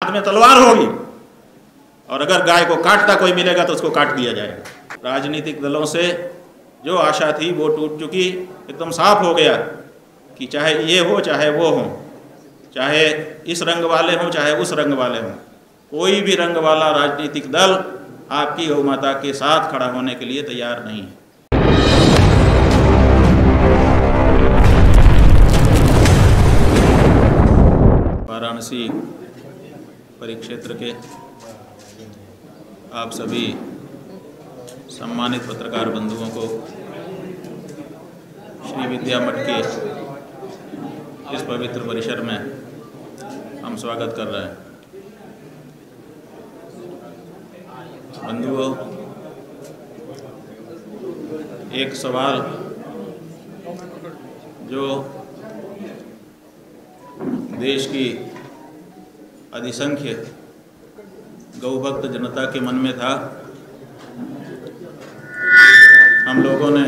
हाथ में तलवार होगी और अगर गाय को काटता कोई मिलेगा तो उसको काट दिया जाएगा। राजनीतिक दलों से जो आशा थी वो टूट चुकी। एकदम साफ हो गया कि चाहे ये हो चाहे वो हो, चाहे इस रंग वाले हों चाहे उस रंग वाले हों, कोई भी रंग वाला राजनीतिक दल आपकी गौ माता के साथ खड़ा होने के लिए तैयार नहीं है। वाराणसी परिक्षेत्र के आप सभी सम्मानित पत्रकार बंधुओं को श्री विद्या मठ के इस पवित्र परिसर में हम स्वागत कर रहे हैं। बंधुओं, एक सवाल जो देश की अधिसंख्य गौभक्त जनता के मन में था, हम लोगों ने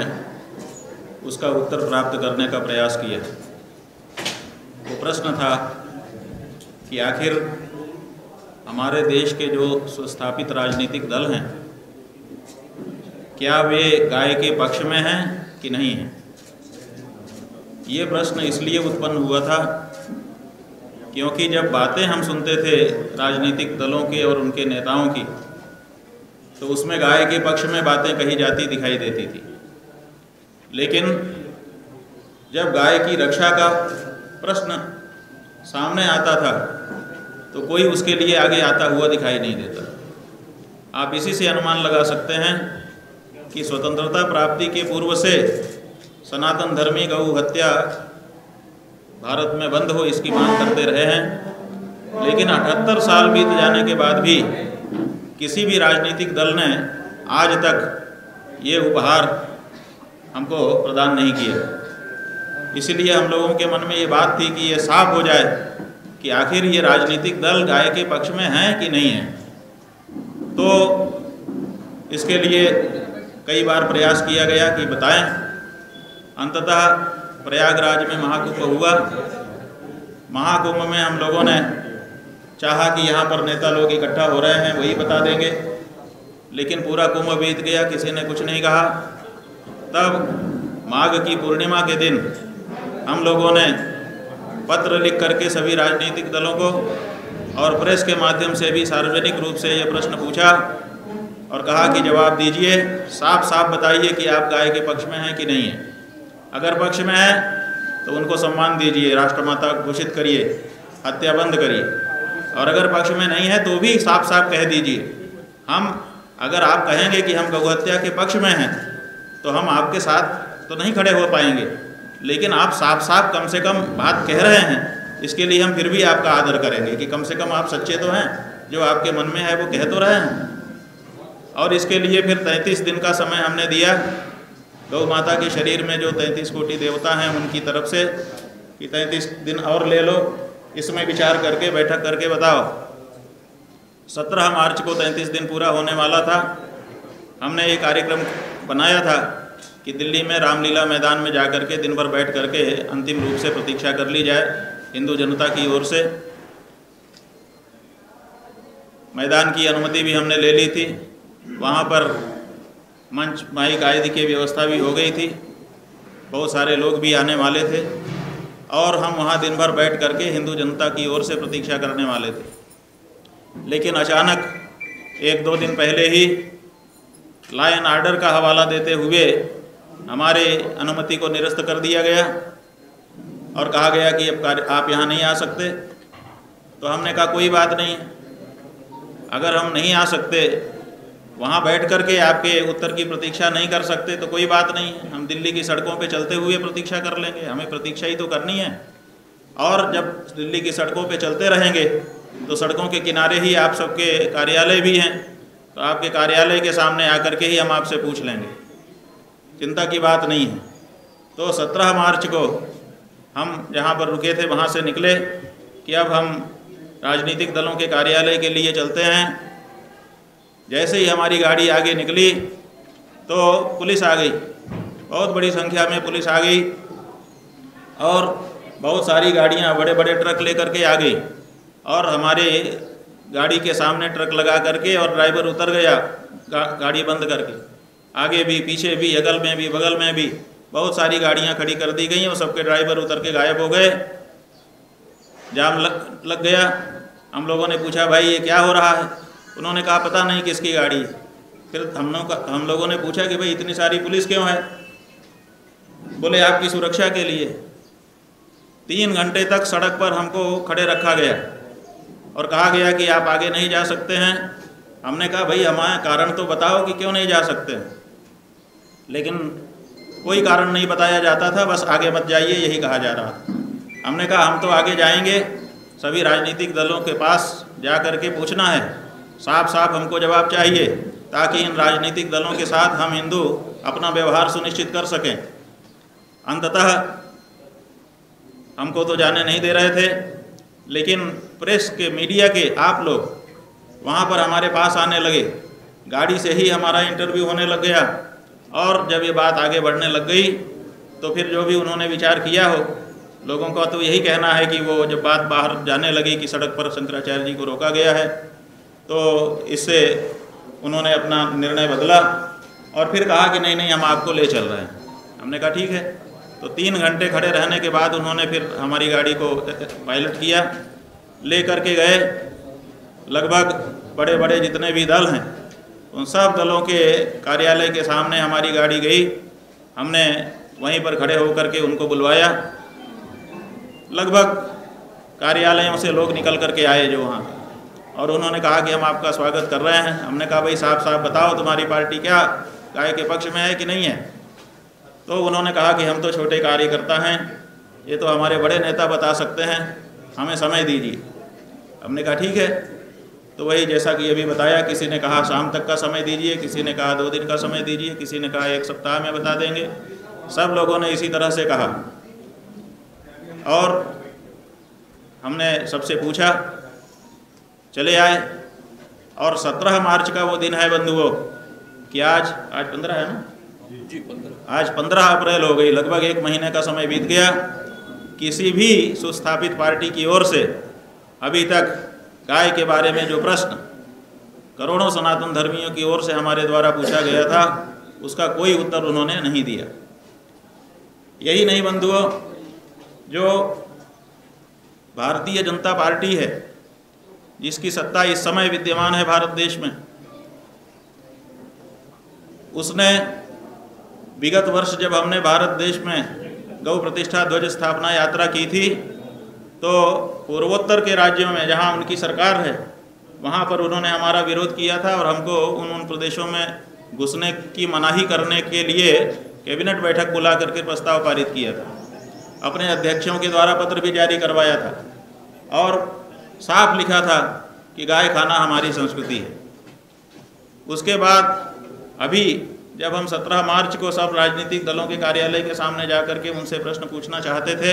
उसका उत्तर प्राप्त करने का प्रयास किया। वो प्रश्न था कि आखिर हमारे देश के जो सुस्थापित राजनीतिक दल हैं, क्या वे गाय के पक्ष में हैं कि नहीं हैं। ये प्रश्न इसलिए उत्पन्न हुआ था क्योंकि जब बातें हम सुनते थे राजनीतिक दलों के और उनके नेताओं की, तो उसमें गाय के पक्ष में बातें कही जाती दिखाई देती थी, लेकिन जब गाय की रक्षा का प्रश्न सामने आता था तो कोई उसके लिए आगे आता हुआ दिखाई नहीं देता। आप इसी से अनुमान लगा सकते हैं कि स्वतंत्रता प्राप्ति के पूर्व से सनातन धर्मी गौ हत्या भारत में बंद हो इसकी मांग करते रहे हैं, लेकिन 78 साल बीत जाने के बाद भी किसी भी राजनीतिक दल ने आज तक ये उपहार हमको प्रदान नहीं किया। इसलिए हम लोगों के मन में ये बात थी कि ये साफ हो जाए कि आखिर ये राजनीतिक दल गाय के पक्ष में हैं कि नहीं हैं। तो इसके लिए कई बार प्रयास किया गया कि बताएं। अंततः प्रयागराज में महाकुंभ हुआ। महाकुंभ में हम लोगों ने चाहा कि यहाँ पर नेता लोग इकट्ठा हो रहे हैं, वही बता देंगे, लेकिन पूरा कुंभ बीत गया, किसी ने कुछ नहीं कहा। तब माघ की पूर्णिमा के दिन हम लोगों ने पत्र लिख करके सभी राजनीतिक दलों को और प्रेस के माध्यम से भी सार्वजनिक रूप से ये प्रश्न पूछा और कहा कि जवाब दीजिए, साफ साफ बताइए कि आप गाय के पक्ष में हैं कि नहीं हैं। अगर पक्ष में है तो उनको सम्मान दीजिए, राष्ट्रमाता घोषित करिए, हत्या बंद करिए, और अगर पक्ष में नहीं है तो भी साफ साफ कह दीजिए। हम अगर आप कहेंगे कि हम गौ हत्या के पक्ष में हैं तो हम आपके साथ तो नहीं खड़े हो पाएंगे, लेकिन आप साफ साफ कम से कम बात कह रहे हैं, इसके लिए हम फिर भी आपका आदर करेंगे कि कम से कम आप सच्चे तो हैं, जो आपके मन में है वो कह तो रहे हैं। और इसके लिए फिर 33 दिन का समय हमने दिया गौ माता के शरीर में जो 33 कोटि देवता हैं उनकी तरफ से कि 33 दिन और ले लो, इसमें विचार करके बैठक करके बताओ। 17 मार्च को 33 दिन पूरा होने वाला था। हमने ये कार्यक्रम बनाया था कि दिल्ली में रामलीला मैदान में जा कर के दिन भर बैठ करके अंतिम रूप से प्रतीक्षा कर ली जाए हिंदू जनता की ओर से। मैदान की अनुमति भी हमने ले ली थी, वहाँ पर मंच माइक आदि की व्यवस्था भी हो गई थी, बहुत सारे लोग भी आने वाले थे और हम वहाँ दिन भर बैठ करके हिंदू जनता की ओर से प्रतीक्षा करने वाले थे। लेकिन अचानक 1-2 दिन पहले ही लॉ एंड ऑर्डर का हवाला देते हुए हमारे अनुमति को निरस्त कर दिया गया और कहा गया कि अब आप यहाँ नहीं आ सकते। तो हमने कहा कोई बात नहीं, अगर हम नहीं आ सकते, वहाँ बैठ कर के आपके उत्तर की प्रतीक्षा नहीं कर सकते तो कोई बात नहीं है, हम दिल्ली की सड़कों पे चलते हुए प्रतीक्षा कर लेंगे, हमें प्रतीक्षा ही तो करनी है। और जब दिल्ली की सड़कों पे चलते रहेंगे तो सड़कों के किनारे ही आप सबके कार्यालय भी हैं, तो आपके कार्यालय के सामने आकर के ही हम आपसे पूछ लेंगे, चिंता की बात नहीं है। तो 17 मार्च को हम जहाँ पर रुके थे वहाँ से निकले कि अब हम राजनीतिक दलों के कार्यालय के लिए चलते हैं। जैसे ही हमारी गाड़ी आगे निकली तो पुलिस आ गई, बहुत बड़ी संख्या में पुलिस आ गई और बहुत सारी गाड़ियाँ, बड़े बड़े ट्रक लेकर के आ गई और हमारे गाड़ी के सामने ट्रक लगा करके और ड्राइवर उतर गया गाड़ी बंद करके। आगे भी पीछे भी अगल में भी बगल में भी बहुत सारी गाड़ियां खड़ी कर दी गई और सबके ड्राइवर उतर के गायब हो गए। जाम लग गया। हम लोगों ने पूछा भाई ये क्या हो रहा है? उन्होंने कहा पता नहीं किसकी गाड़ी। फिर हम लोगों ने पूछा कि भाई इतनी सारी पुलिस क्यों है? बोले आपकी सुरक्षा के लिए। 3 घंटे तक सड़क पर हमको खड़े रखा गया और कहा गया कि आप आगे नहीं जा सकते हैं। हमने कहा भाई हमारा कारण तो बताओ कि क्यों नहीं जा सकते, लेकिन कोई कारण नहीं बताया जाता था, बस आगे मत जाइए यही कहा जा रहा था। हमने कहा हम तो आगे जाएंगे, सभी राजनीतिक दलों के पास जा कर के पूछना है, साफ साफ हमको जवाब चाहिए ताकि इन राजनीतिक दलों के साथ हम हिंदू अपना व्यवहार सुनिश्चित कर सकें। अंततः हमको तो जाने नहीं दे रहे थे, लेकिन प्रेस के मीडिया के आप लोग वहाँ पर हमारे पास आने लगे। गाड़ी से ही हमारा इंटरव्यू होने लग गया और जब ये बात आगे बढ़ने लग गई तो फिर जो भी उन्होंने विचार किया हो, लोगों का तो यही कहना है कि वो जब बात बाहर जाने लगी कि सड़क पर शंकराचार्य जी को रोका गया है तो इससे उन्होंने अपना निर्णय बदला और फिर कहा कि नहीं नहीं हम आपको ले चल रहे हैं। हमने कहा ठीक है। तो 3 घंटे खड़े रहने के बाद उन्होंने फिर हमारी गाड़ी को पायलट किया, ले करके गए। लगभग बड़े बड़े जितने भी दल हैं उन सब दलों के कार्यालय के सामने हमारी गाड़ी गई। हमने वहीं पर खड़े होकर के उनको बुलवाया। लगभग कार्यालयों से लोग निकल करके आए जो वहाँ, और उन्होंने कहा कि हम आपका स्वागत कर रहे हैं। हमने कहा भाई साफ साफ बताओ तुम्हारी पार्टी क्या गाय के पक्ष में है कि नहीं है? तो उन्होंने कहा कि हम तो छोटे कार्यकर्ता हैं, ये तो हमारे बड़े नेता बता सकते हैं, हमें समय दीजिए। हमने कहा ठीक है। तो वही जैसा कि अभी बताया, किसी ने कहा शाम तक का समय दीजिए, किसी ने कहा 2 दिन का समय दीजिए, किसी ने कहा 1 सप्ताह में बता देंगे। सब लोगों ने इसी तरह से कहा और हमने सबसे पूछा, चले आए। और 17 मार्च का वो दिन है बंधुओं कि आज 15 है ना जी, 15। आज 15 अप्रैल हो गई, लगभग 1 महीने का समय बीत गया। किसी भी सुस्थापित पार्टी की ओर से अभी तक गाय के बारे में जो प्रश्न करोड़ों सनातन धर्मियों की ओर से हमारे द्वारा पूछा गया था उसका कोई उत्तर उन्होंने नहीं दिया। यही नहीं बंधुओं, जो भारतीय जनता पार्टी है जिसकी सत्ता इस समय विद्यमान है भारत देश में, उसने विगत वर्ष जब हमने भारत देश में गौ प्रतिष्ठा ध्वज स्थापना यात्रा की थी तो पूर्वोत्तर के राज्यों में जहां उनकी सरकार है वहां पर उन्होंने हमारा विरोध किया था और हमको उन प्रदेशों में घुसने की मनाही करने के लिए कैबिनेट बैठक बुला करके प्रस्ताव पारित किया था। अपने अध्यक्षों के द्वारा पत्र भी जारी करवाया था और साफ लिखा था कि गाय खाना हमारी संस्कृति है। उसके बाद अभी जब हम 17 मार्च को सब राजनीतिक दलों के कार्यालय के सामने जा कर के उनसे प्रश्न पूछना चाहते थे,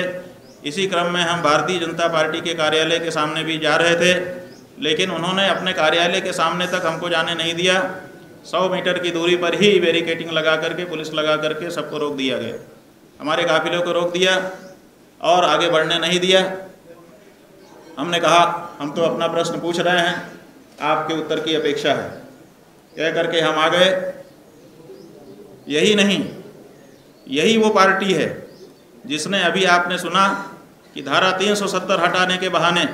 इसी क्रम में हम भारतीय जनता पार्टी के कार्यालय के सामने भी जा रहे थे, लेकिन उन्होंने अपने कार्यालय के सामने तक हमको जाने नहीं दिया। 100 मीटर की दूरी पर ही बैरिकेडिंग लगा करके, पुलिस लगा करके सबको रोक दिया गया। हमारे काफिलों को रोक दिया और आगे बढ़ने नहीं दिया। हमने कहा हम तो अपना प्रश्न पूछ रहे हैं, आपके उत्तर की अपेक्षा है, कह करके हम आ गए। यही नहीं, यही वो पार्टी है जिसने अभी आपने सुना कि धारा 370 हटाने के बहाने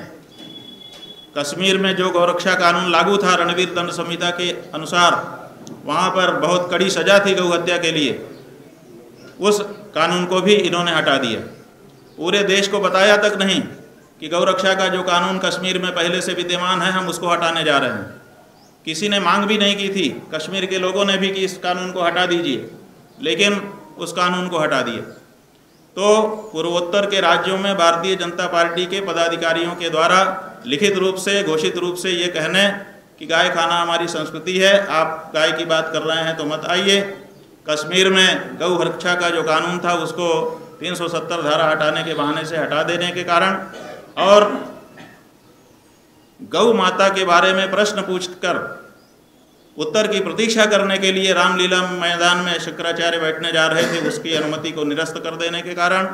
कश्मीर में जो गौरक्षा कानून लागू था रणवीर दंड संहिता के अनुसार, वहाँ पर बहुत कड़ी सजा थी गौ हत्या के लिए, उस कानून को भी इन्होंने हटा दिया। पूरे देश को बताया तक नहीं कि गौरक्षा का जो कानून कश्मीर में पहले से विद्यमान है हम उसको हटाने जा रहे हैं। किसी ने मांग भी नहीं की थी, कश्मीर के लोगों ने भी कि इस कानून को हटा दीजिए, लेकिन उस कानून को हटा दिया। तो पूर्वोत्तर के राज्यों में भारतीय जनता पार्टी के पदाधिकारियों के द्वारा लिखित रूप से, घोषित रूप से ये कहने कि गाय खाना हमारी संस्कृति है, आप गाय की बात कर रहे हैं तो मत आइए। कश्मीर में गौ रक्षा का जो कानून था उसको 370 धारा हटाने के बहाने से हटा देने के कारण और गौ माता के बारे में प्रश्न पूछकर उत्तर की प्रतीक्षा करने के लिए रामलीला मैदान में शंकराचार्य बैठने जा रहे थे, उसकी अनुमति को निरस्त कर देने के कारण,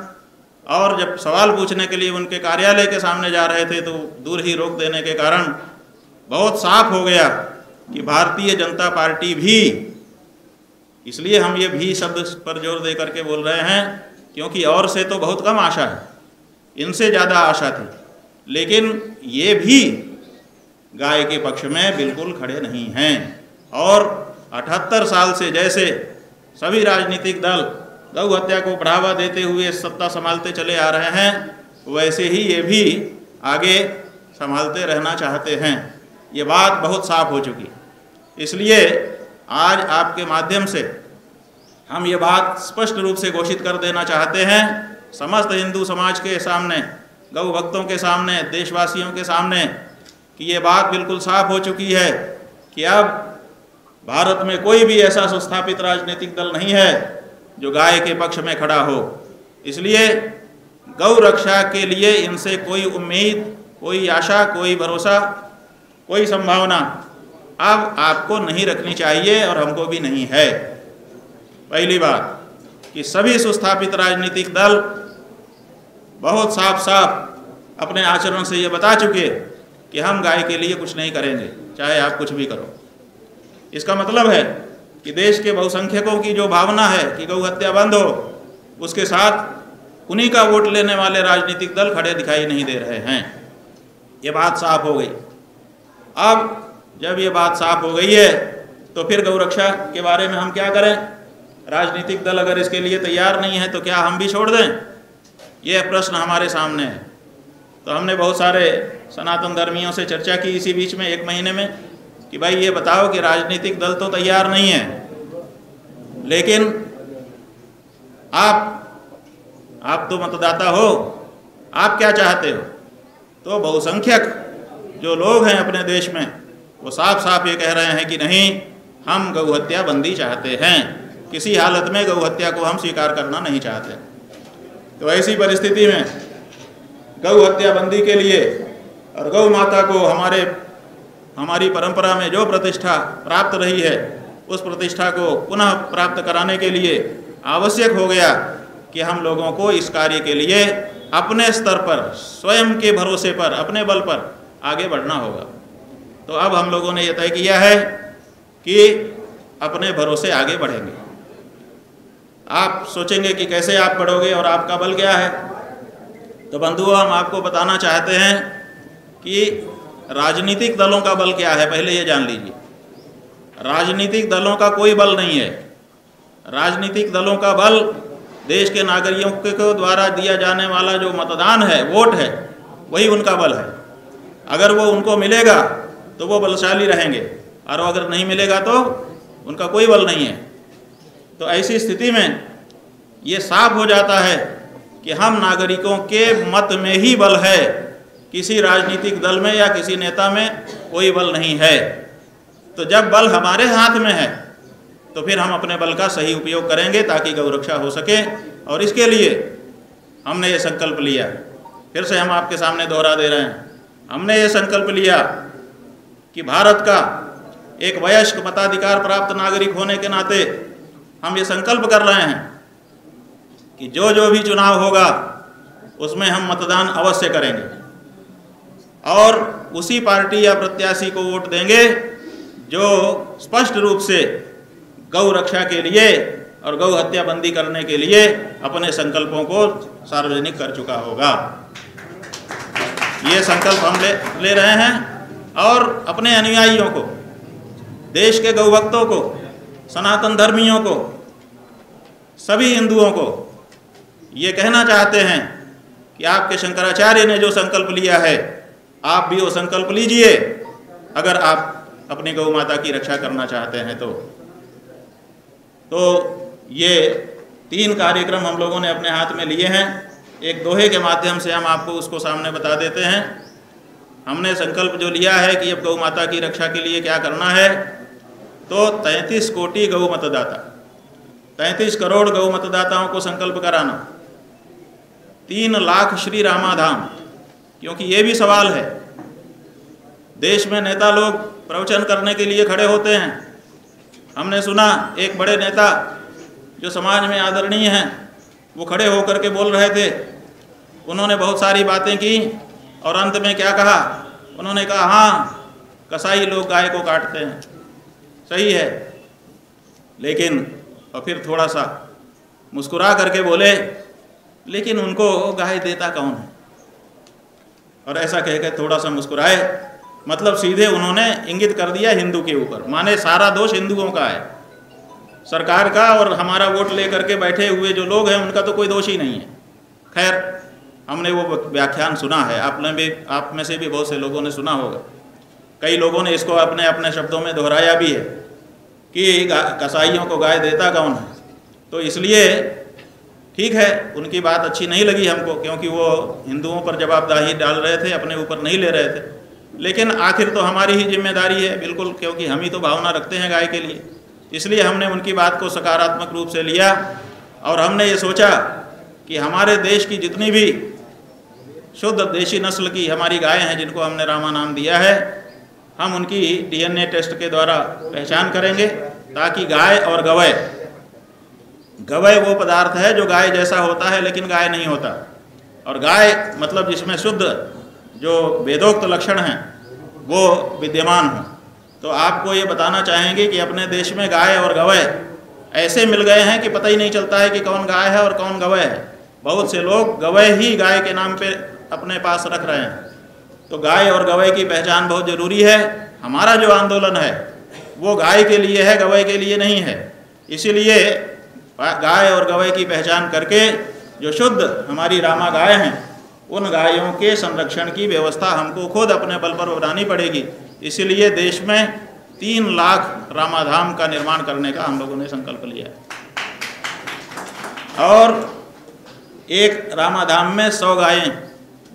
और जब सवाल पूछने के लिए उनके कार्यालय के सामने जा रहे थे तो दूर ही रोक देने के कारण बहुत साफ हो गया कि भारतीय जनता पार्टी भी, इसलिए हम ये भी शब्द पर जोर दे करके बोल रहे हैं क्योंकि और से तो बहुत कम आशा है, इनसे ज़्यादा आशा थी, लेकिन ये भी गाय के पक्ष में बिल्कुल खड़े नहीं हैं। और 78 साल से जैसे सभी राजनीतिक दल गौ हत्या को बढ़ावा देते हुए सत्ता संभालते चले आ रहे हैं, वैसे ही ये भी आगे संभालते रहना चाहते हैं। ये बात बहुत साफ हो चुकी। इसलिए आज आपके माध्यम से हम ये बात स्पष्ट रूप से घोषित कर देना चाहते हैं समस्त हिंदू समाज के सामने, गौ भक्तों के सामने, देशवासियों के सामने, कि ये बात बिल्कुल साफ हो चुकी है कि अब भारत में कोई भी ऐसा सुस्थापित राजनीतिक दल नहीं है जो गाय के पक्ष में खड़ा हो। इसलिए गौ रक्षा के लिए इनसे कोई उम्मीद, कोई आशा, कोई भरोसा, कोई संभावना अब आपको नहीं रखनी चाहिए और हमको भी नहीं है। पहली बात कि सभी सुस्थापित राजनीतिक दल बहुत साफ साफ अपने आचरण से ये बता चुके कि हम गाय के लिए कुछ नहीं करेंगे, चाहे आप कुछ भी करो। इसका मतलब है कि देश के बहुसंख्यकों की जो भावना है कि गौ हत्या बंद हो, उसके साथ उन्हीं का वोट लेने वाले राजनीतिक दल खड़े दिखाई नहीं दे रहे हैं। ये बात साफ हो गई। अब जब ये बात साफ हो गई है तो फिर गौ रक्षा के बारे में हम क्या करें? राजनीतिक दल अगर इसके लिए तैयार नहीं है तो क्या हम भी छोड़ दें? ये प्रश्न हमारे सामने है। तो हमने बहुत सारे सनातन धर्मियों से चर्चा की इसी बीच में 1 महीने में कि भाई ये बताओ कि राजनीतिक दल तो तैयार नहीं है, लेकिन आप तो मतदाता हो, आप क्या चाहते हो? तो बहुसंख्यक जो लोग हैं अपने देश में वो साफ साफ ये कह रहे हैं कि नहीं, हम गौ हत्या बंदी चाहते हैं, किसी हालत में गौ हत्या को हम स्वीकार करना नहीं चाहते। तो ऐसी परिस्थिति में गौ हत्या बंदी के लिए और गौ माता को हमारी परंपरा में जो प्रतिष्ठा प्राप्त रही है उस प्रतिष्ठा को पुनः प्राप्त कराने के लिए आवश्यक हो गया कि हम लोगों को इस कार्य के लिए अपने स्तर पर, स्वयं के भरोसे पर, अपने बल पर आगे बढ़ना होगा। तो अब हम लोगों ने यह तय किया है कि अपने भरोसे आगे बढ़ेंगे। आप सोचेंगे कि कैसे आप बढ़ोगे और आपका बल क्या है? तो बंधुओं, हम आपको बताना चाहते हैं कि राजनीतिक दलों का बल क्या है, पहले ये जान लीजिए। राजनीतिक दलों का कोई बल नहीं है। राजनीतिक दलों का बल देश के नागरिकों के द्वारा दिया जाने वाला जो मतदान है, वोट है, वही उनका बल है। अगर वो उनको मिलेगा तो वो बलशाली रहेंगे, और अगर नहीं मिलेगा तो उनका कोई बल नहीं है। तो ऐसी स्थिति में ये साफ हो जाता है कि हम नागरिकों के मत में ही बल है, किसी राजनीतिक दल में या किसी नेता में कोई बल नहीं है। तो जब बल हमारे हाथ में है तो फिर हम अपने बल का सही उपयोग करेंगे ताकि गौ रक्षा हो सके। और इसके लिए हमने ये संकल्प लिया, फिर से हम आपके सामने दोहरा दे रहे हैं, हमने ये संकल्प लिया कि भारत का एक वयस्क मताधिकार प्राप्त नागरिक होने के नाते हम ये संकल्प कर रहे हैं कि जो जो भी चुनाव होगा उसमें हम मतदान अवश्य करेंगे और उसी पार्टी या प्रत्याशी को वोट देंगे जो स्पष्ट रूप से गौ रक्षा के लिए और गौ हत्या बंदी करने के लिए अपने संकल्पों को सार्वजनिक कर चुका होगा। ये संकल्प हम ले रहे हैं और अपने अनुयायियों को, देश के गौ भक्तों को, सनातन धर्मियों को, सभी हिंदुओं को ये कहना चाहते हैं कि आपके शंकराचार्य ने जो संकल्प लिया है आप भी वो संकल्प लीजिए, अगर आप अपनी गौ माता की रक्षा करना चाहते हैं तो ये 3 कार्यक्रम हम लोगों ने अपने हाथ में लिए हैं। एक दोहे के माध्यम से हम आपको उसको सामने बता देते हैं। हमने संकल्प जो लिया है कि अब गौ माता की रक्षा के लिए क्या करना है, तो 33 कोटि गौ मतदाता, 33 करोड़ गौ मतदाताओं को संकल्प कराना, 3 लाख श्री रामाधाम। क्योंकि ये भी सवाल है, देश में नेता लोग प्रवचन करने के लिए खड़े होते हैं। हमने सुना एक बड़े नेता जो समाज में आदरणीय हैं, वो खड़े होकर के बोल रहे थे। उन्होंने बहुत सारी बातें की और अंत में क्या कहा? उन्होंने कहा हाँ, कसाई लोग गाय को काटते हैं, सही है, लेकिन और फिर थोड़ा सा मुस्कुरा करके बोले लेकिन उनको गाय देता कौन है, और ऐसा कह के थोड़ा सा मुस्कुराए, मतलब सीधे उन्होंने इंगित कर दिया हिंदू के ऊपर, माने सारा दोष हिंदुओं का है, सरकार का और हमारा वोट लेकर के बैठे हुए जो लोग हैं उनका तो कोई दोष ही नहीं है। खैर, हमने वो व्याख्यान सुना है, आप में से भी बहुत से लोगों ने सुना होगा, कई लोगों ने इसको अपने अपने शब्दों में दोहराया भी है कि कसाईयों को गाय देता कौन है। तो इसलिए ठीक है, उनकी बात अच्छी नहीं लगी हमको, क्योंकि वो हिंदुओं पर जवाबदेही डाल रहे थे, अपने ऊपर नहीं ले रहे थे, लेकिन आखिर तो हमारी ही जिम्मेदारी है बिल्कुल, क्योंकि हम ही तो भावना रखते हैं गाय के लिए। इसलिए हमने उनकी बात को सकारात्मक रूप से लिया और हमने ये सोचा कि हमारे देश की जितनी भी शुद्ध देशी नस्ल की हमारी गायें हैं जिनको हमने रामा नाम दिया है, हम उनकी DNA टेस्ट के द्वारा पहचान करेंगे, ताकि गाय और गवय वो पदार्थ है जो गाय जैसा होता है लेकिन गाय नहीं होता, और गाय मतलब जिसमें शुद्ध जो वेदोक्त लक्षण हैं वो विद्यमान हो। तो आपको ये बताना चाहेंगे कि अपने देश में गाय और गवय ऐसे मिल गए हैं कि पता ही नहीं चलता है कि कौन गाय है और कौन गवय है। बहुत से लोग गवय ही गाय के नाम पे अपने पास रख रहे हैं। तो गाय और गवय की पहचान बहुत ज़रूरी है। हमारा जो आंदोलन है वो गाय के लिए है, गवय के लिए नहीं है। इसीलिए गाय और गवय की पहचान करके जो शुद्ध हमारी रामा गाय हैं उन गायों के संरक्षण की व्यवस्था हमको खुद अपने बल पर बनानी पड़ेगी। इसीलिए देश में 3 लाख रामाधाम का निर्माण करने का हम लोगों ने संकल्प लिया है, और एक रामाधाम में 100 गायें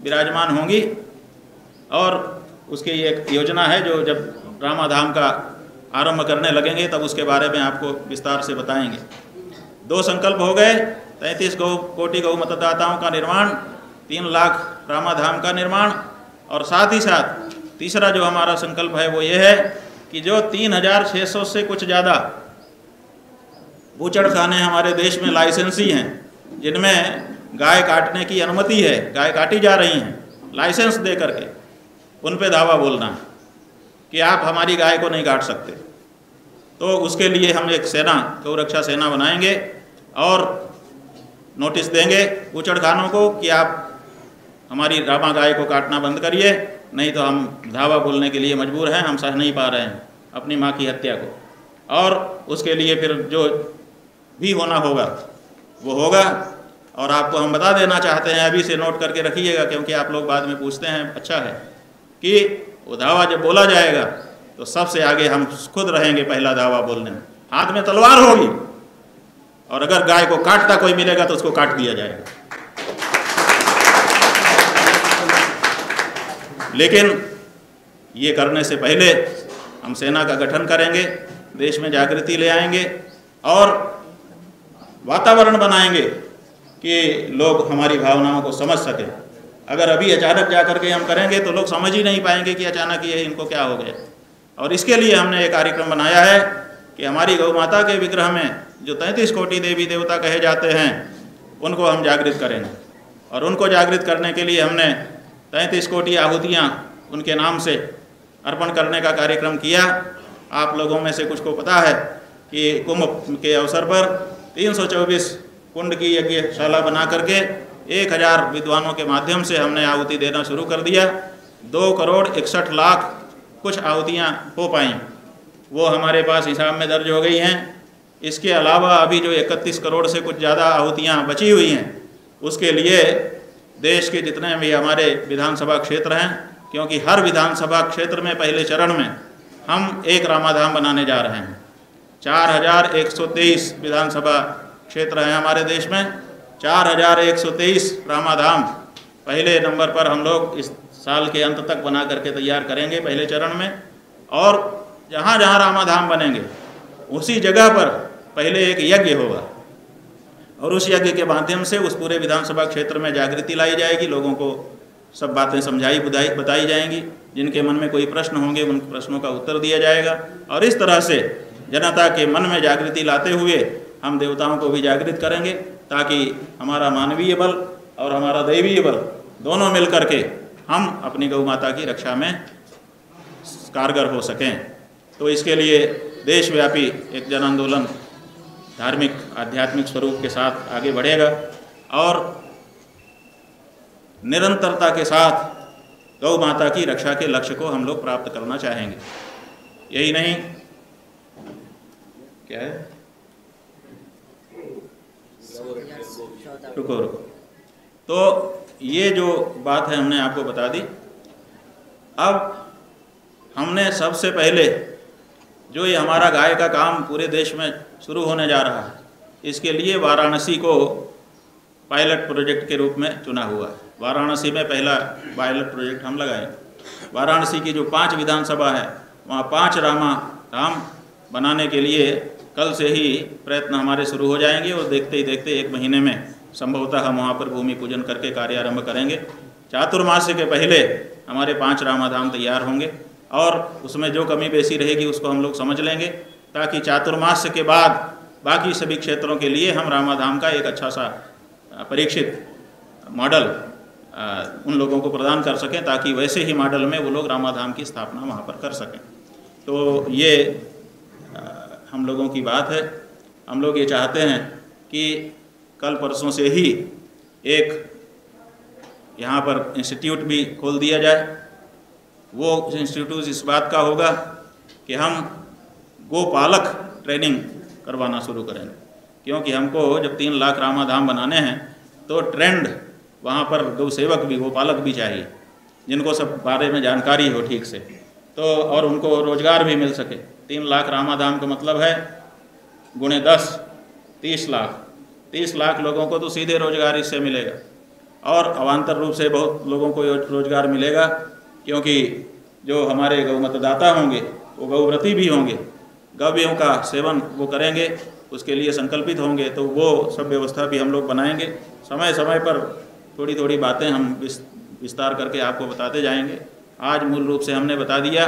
विराजमान होंगी, और उसकी एक योजना है जो जब रामाधाम का आरंभ करने लगेंगे तब उसके बारे में आपको विस्तार से बताएंगे। 2 संकल्प हो गए, 33 कोटि गौ मतदाताओं का निर्माण, 3 लाख रामाधाम का निर्माण, और साथ ही साथ तीसरा जो हमारा संकल्प है वो ये है कि जो 3600 से कुछ ज़्यादा बूचड़खाने हमारे देश में लाइसेंसी हैं, जिनमें गाय काटने की अनुमति है, गाय काटी जा रही हैं लाइसेंस दे करके, उन पे दावा बोलना है कि आप हमारी गाय को नहीं काट सकते। तो उसके लिए हम एक सेना, गौ रक्षा सेना बनाएंगे और नोटिस देंगे बूचड़खानों को कि आप हमारी रामा गाय को काटना बंद करिए, नहीं तो हम धावा बोलने के लिए मजबूर हैं, हम सह नहीं पा रहे हैं अपनी माँ की हत्या को। और उसके लिए फिर जो भी होना होगा वो होगा, और आपको हम बता देना चाहते हैं, अभी से नोट करके रखिएगा, क्योंकि आप लोग बाद में पूछते हैं, अच्छा है कि वो धावा जब बोला जाएगा तो सबसे आगे हम खुद रहेंगे पहला धावा बोलने में, हाथ में तलवार होगी, और अगर गाय को काटता कोई मिलेगा तो उसको काट दिया जाएगा। लेकिन ये करने से पहले हम सेना का गठन करेंगे, देश में जागृति ले आएंगे और वातावरण बनाएंगे कि लोग हमारी भावनाओं को समझ सकें। अगर अभी अचानक जा कर के हम करेंगे तो लोग समझ ही नहीं पाएंगे कि अचानक ये इनको क्या हो गया। और इसके लिए हमने एक कार्यक्रम बनाया है कि हमारी गौ माता के विग्रह में जो 33 कोटि देवी देवता कहे जाते हैं उनको हम जागृत करेंगे, और उनको जागृत करने के लिए हमने 33 कोटि आहुतियाँ उनके नाम से अर्पण करने का कार्यक्रम किया। आप लोगों में से कुछ को पता है कि कुंभ के अवसर पर 324 कुंड की यज्ञशाला बना करके 1000 विद्वानों के माध्यम से हमने आहुति देना शुरू कर दिया। 2 करोड़ 61 लाख कुछ आहुतियाँ हो पाई, वो हमारे पास हिसाब में दर्ज हो गई हैं। इसके अलावा अभी जो 31 करोड़ से कुछ ज़्यादा आहुतियाँ बची हुई हैं, उसके लिए देश के जितने भी हमारे विधानसभा क्षेत्र हैं, क्योंकि हर विधानसभा क्षेत्र में पहले चरण में हम एक रामाधाम बनाने जा रहे हैं। 4123 विधानसभा क्षेत्र हैं हमारे देश में, 4123 रामाधाम पहले नंबर पर हम लोग इस साल के अंत तक बना करके तैयार करेंगे पहले चरण में। और जहाँ जहाँ रामाधाम बनेंगे उसी जगह पर पहले एक यज्ञ होगा, और उस यज्ञ के माध्यम से उस पूरे विधानसभा क्षेत्र में जागृति लाई जाएगी, लोगों को सब बातें समझाई बताई जाएंगी, जिनके मन में कोई प्रश्न होंगे उन प्रश्नों का उत्तर दिया जाएगा। और इस तरह से जनता के मन में जागृति लाते हुए हम देवताओं को भी जागृत करेंगे, ताकि हमारा मानवीय बल और हमारा दैवीय बल दोनों मिल करके हम अपनी गौ माता की रक्षा में कारगर हो सकें। तो इसके लिए देशव्यापी एक जन आंदोलन धार्मिक आध्यात्मिक स्वरूप के साथ आगे बढ़ेगा और निरंतरता के साथ गौ माता की रक्षा के लक्ष्य को हम लोग प्राप्त करना चाहेंगे। यही नहीं, क्या है, रुको। तो ये जो बात है हमने आपको बता दी। अब हमने सबसे पहले जो ये हमारा गाय का काम पूरे देश में शुरू होने जा रहा है, इसके लिए वाराणसी को पायलट प्रोजेक्ट के रूप में चुना हुआ है। वाराणसी में पहला पायलट प्रोजेक्ट हम लगाएंगे। वाराणसी की जो 5 विधानसभा है वहाँ 5 रामा धाम बनाने के लिए कल से ही प्रयत्न हमारे शुरू हो जाएंगे और देखते ही देखते 1 महीने में संभवतः हम वहाँ पर भूमि पूजन करके कार्य आरंभ करेंगे। चातुर्मास्य के पहले हमारे 5 रामा धाम तैयार होंगे और उसमें जो कमी बेसी रहेगी उसको हम लोग समझ लेंगे, ताकि चातुर्मास्य के बाद बाकी सभी क्षेत्रों के लिए हम रामा धाम का एक अच्छा सा परीक्षित मॉडल उन लोगों को प्रदान कर सकें, ताकि वैसे ही मॉडल में वो लोग रामा धाम की स्थापना वहाँ पर कर सकें। तो ये हम लोगों की बात है। हम लोग ये चाहते हैं कि कल परसों से ही एक यहाँ पर इंस्टीट्यूट भी खोल दिया जाए। वो इंस्टीट्यूट इस बात का होगा कि हम गोपालक ट्रेनिंग करवाना शुरू करेंगे, क्योंकि हमको जब 3 लाख रामा धाम बनाने हैं तो ट्रेंड वहाँ पर गौ सेवक भी, गोपालक भी चाहिए, जिनको सब बारे में जानकारी हो ठीक से, तो और उनको रोजगार भी मिल सके। 3 लाख रामा धाम का मतलब है गुणे 10 30 लाख। 30 लाख लोगों को तो सीधे रोजगार इससे मिलेगा और अवान्तर रूप से बहुत लोगों को रोजगार मिलेगा, क्योंकि जो हमारे गौ मतदाता होंगे वो गौव्रती भी होंगे, गौव्यों का सेवन वो करेंगे, उसके लिए संकल्पित होंगे। तो वो सब व्यवस्था भी हम लोग बनाएंगे। समय समय पर थोड़ी थोड़ी बातें हम विस्तार करके आपको बताते जाएंगे। आज मूल रूप से हमने बता दिया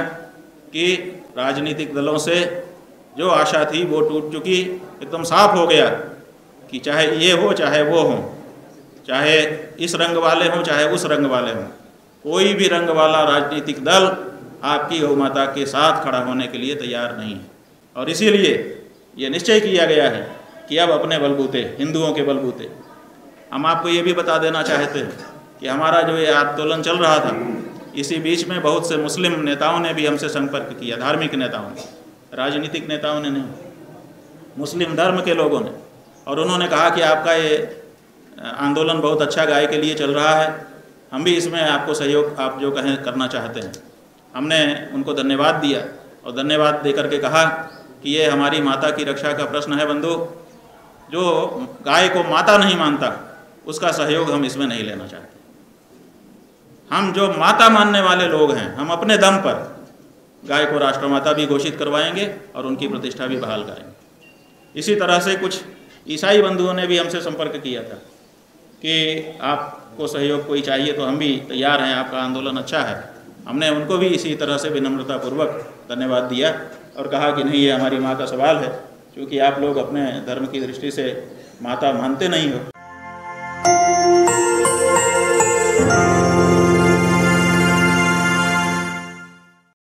कि राजनीतिक दलों से जो आशा थी वो टूट चुकी। एकदम साफ हो गया कि चाहे ये हो चाहे वो हो, चाहे इस रंग वाले हों चाहे उस रंग वाले हों, कोई भी रंग वाला राजनीतिक दल आपकी गौ माता के साथ खड़ा होने के लिए तैयार नहीं है। और इसीलिए ये निश्चय किया गया है कि अब अपने बलबूते, हिंदुओं के बलबूते, हम आपको ये भी बता देना चाहते हैं कि हमारा जो ये आंदोलन चल रहा था, इसी बीच में बहुत से मुस्लिम नेताओं ने भी हमसे संपर्क किया, धार्मिक नेताओं ने, राजनीतिक नेताओं ने नहीं, मुस्लिम धर्म के लोगों ने। और उन्होंने कहा कि आपका ये आंदोलन बहुत अच्छा गाय के लिए चल रहा है, हम भी इसमें आपको सहयोग आप जो कहें करना चाहते हैं। हमने उनको धन्यवाद दिया और धन्यवाद देकर के कहा कि ये हमारी माता की रक्षा का प्रश्न है बंधु, जो गाय को माता नहीं मानता उसका सहयोग हम इसमें नहीं लेना चाहते। हम जो माता मानने वाले लोग हैं, हम अपने दम पर गाय को राष्ट्रमाता भी घोषित करवाएंगे और उनकी प्रतिष्ठा भी बहाल करेंगे। इसी तरह से कुछ ईसाई बंधुओं ने भी हमसे संपर्क किया था कि आपको सहयोग कोई चाहिए तो हम भी तैयार हैं, आपका आंदोलन अच्छा है। हमने उनको भी इसी तरह से विनम्रतापूर्वक धन्यवाद दिया और कहा कि नहीं, ये हमारी माँ का सवाल है, क्योंकि आप लोग अपने धर्म की दृष्टि से माता मानते नहीं हो।